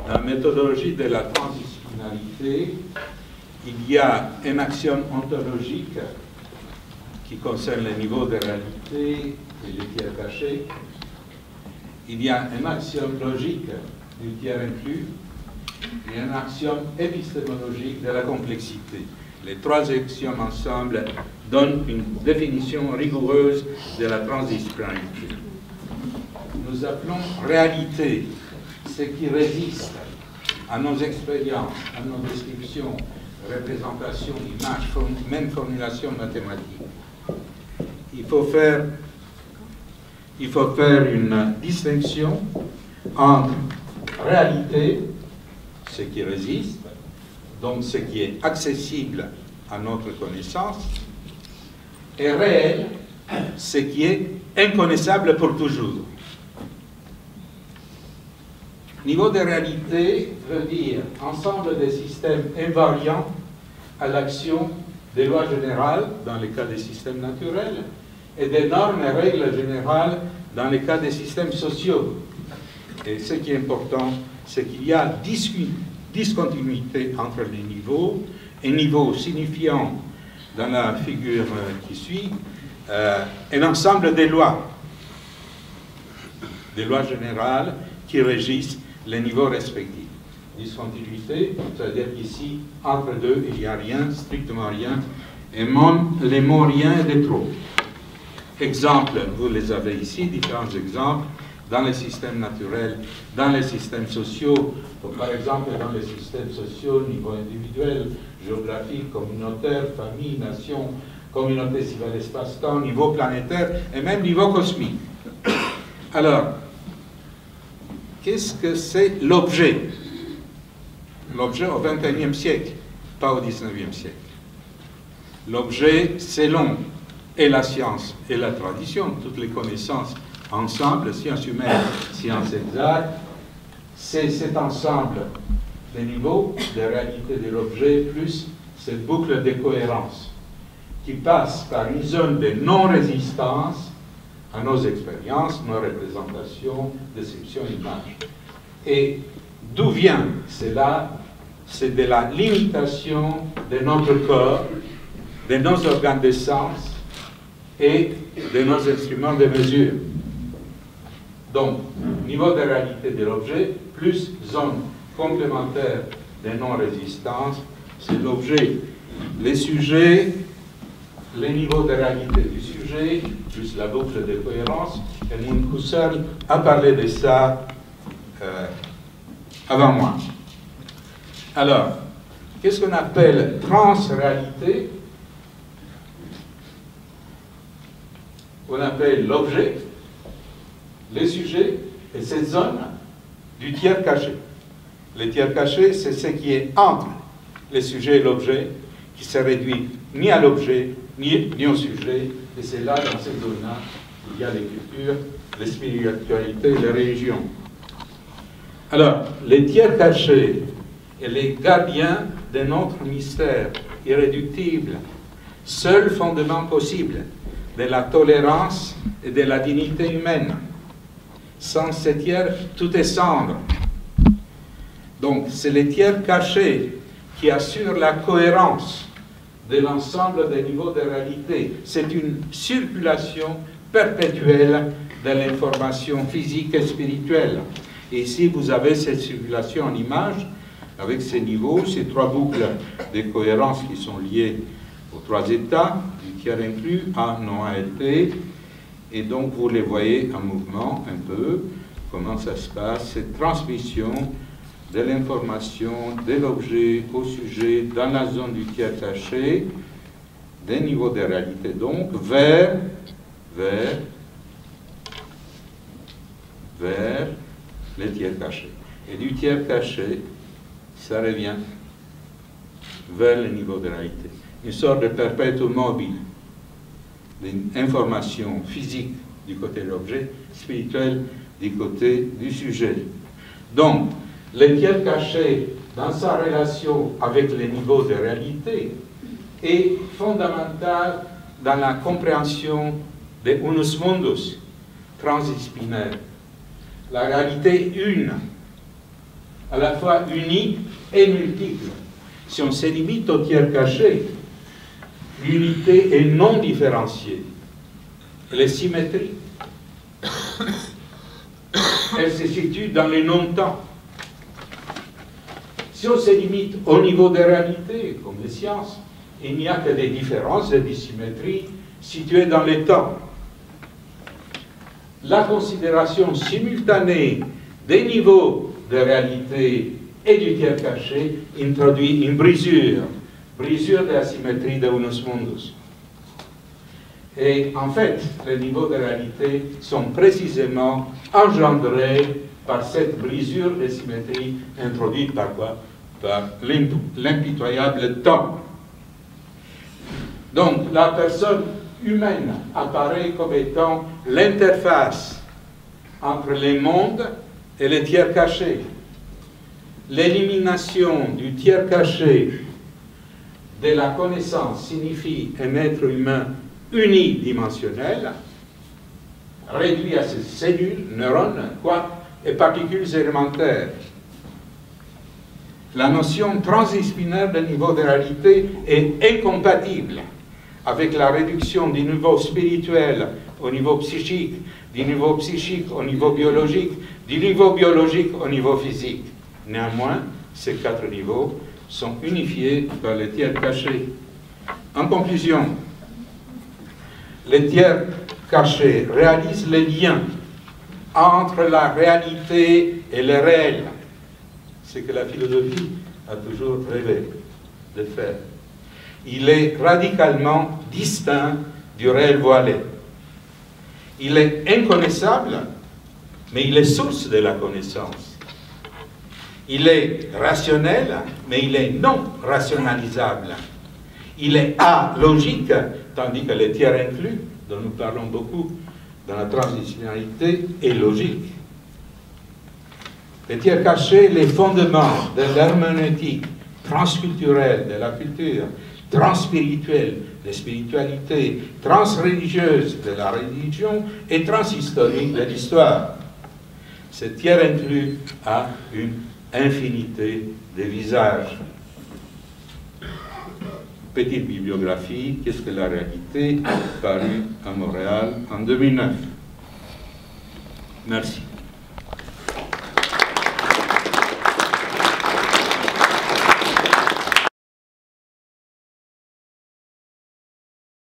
Dans la méthodologie de la transdisciplinarité, il y a un axiome ontologique qui concerne le niveau de réalité et les tiers cachés. Il y a un axiome logique du tiers inclus et un axiome épistémologique de la complexité. Les trois axiomes ensemble donnent une définition rigoureuse de la transdisciplinarité. Nous appelons réalité ce qui résiste à nos expériences, à nos descriptions, représentations, images, même formulation mathématique. Il faut faire une distinction entre réalité, ce qui résiste, donc ce qui est accessible à notre connaissance, et réel, ce qui est inconnaissable pour toujours. Niveau de réalité veut dire ensemble des systèmes invariants à l'action des lois générales dans le cas des systèmes naturels et des normes et règles générales dans le cas des systèmes sociaux. Et ce qui est important, c'est qu'il y a discontinuité entre les niveaux, un niveau signifiant, dans la figure qui suit, un ensemble de lois générales qui régissent les niveaux respectifs. Discontinuité, c'est-à-dire qu'ici, entre deux, il n'y a rien, strictement rien, et même les mots rien et de trop. Exemples, vous les avez ici, différents exemples, dans les systèmes naturels, dans les systèmes sociaux, par exemple dans les systèmes sociaux, niveau individuel, géographique, communautaire, famille, nation, communauté civile, espace-temps, niveau planétaire et même niveau cosmique. Alors, qu'est-ce que c'est l'objet? L'objet au XXIe siècle, pas au XIXe siècle. L'objet, selon et la science et la tradition, toutes les connaissances ensemble, sciences humaines, sciences exactes, c'est cet ensemble des niveaux de réalité de l'objet plus cette boucle de cohérence qui passe par une zone de non-résistance à nos expériences, nos représentations, descriptions, images. Et d'où vient cela? C'est de la limitation de notre corps, de nos organes de sens et de nos instruments de mesure. Donc, niveau de réalité de l'objet, plus zone complémentaire de non-résistance, c'est l'objet. Les sujets, les niveaux de réalité du sujet, plus la boucle de cohérence, et Edmund Husserl a parlé de ça avant moi. Alors, qu'est-ce qu'on appelle transréalité? On appelle l'objet, les sujets et cette zone du tiers caché. Le tiers caché, c'est ce qui est entre le sujet et l'objet, qui se réduit ni à l'objet, ni au sujet, et c'est là, dans cette zone-là, il y a l'écriture, les spiritualités et les religions. Alors, les tiers cachés et les gardiens de notre mystère irréductible, seul fondement possible de la tolérance et de la dignité humaine. Sans ces tiers, tout est cendre. Donc, c'est les tiers cachés qui assurent la cohérence de l'ensemble des niveaux de réalité. C'est une circulation perpétuelle de l'information physique et spirituelle. Et ici, vous avez cette circulation en image, avec ces niveaux, ces trois boucles de cohérence qui sont liées aux trois états, du tiers inclus, A, non A et T. Et donc, vous les voyez en mouvement un peu, comment ça se passe, cette transmission de l'information, de l'objet au sujet, dans la zone du tiers caché, des niveaux de réalité, donc, vers les tiers cachés. Et du tiers caché, ça revient vers le niveau de réalité. Une sorte de perpétuum mobile d'information physique du côté de l'objet, spirituel du côté du sujet. Donc, le tiers caché, dans sa relation avec les niveaux de réalité, est fondamental dans la compréhension de unus mundus transdisciplinaire. La réalité une à la fois unique et multiple. Si on se limite au tiers caché, l'unité est non différenciée. Elle est symétrique. Elle se situe dans les non-temps. Si on se limite au niveau des réalités, comme les sciences, il n'y a que des différences et des symétries situées dans les temps. La considération simultanée des niveaux de réalité et du tiers caché introduit une brisure de la symétrie de unus mundus. Et en fait, les niveaux de réalité sont précisément engendrés par cette brisure de symétrie introduite par quoi? Par l'impitoyable temps. Donc, la personne humaine apparaît comme étant l'interface entre les mondes et les tiers cachés. L'élimination du tiers caché de la connaissance signifie un être humain unidimensionnel, réduit à ses cellules, neurones, quarks et particules élémentaires. La notion transdisciplinaire de niveau de réalité est incompatible avec la réduction du niveau spirituel au niveau psychique, du niveau psychique au niveau biologique, du niveau biologique au niveau physique. Néanmoins, ces quatre niveaux sont unifiés par les tiers cachés. En conclusion, les tiers cachés réalisent les liens entre la réalité et le réel, ce que la philosophie a toujours rêvé de faire. Il est radicalement distinct du réel voilé. Il est inconnaissable, mais il est source de la connaissance. Il est rationnel, mais il est non rationalisable. Il est alogique, tandis que le tiers inclus, dont nous parlons beaucoup dans la transdisciplinarité, est logique. Les tiers cachés, les fondements de l'herméneutique transculturelle, de la culture, transspirituelle, de spiritualité, transreligieuse de la religion et transhistorique de l'histoire. Ce tiers inclus a une infinité de visages. Petite bibliographie, qu'est-ce que la réalité, paru à Montréal en 2009. Merci.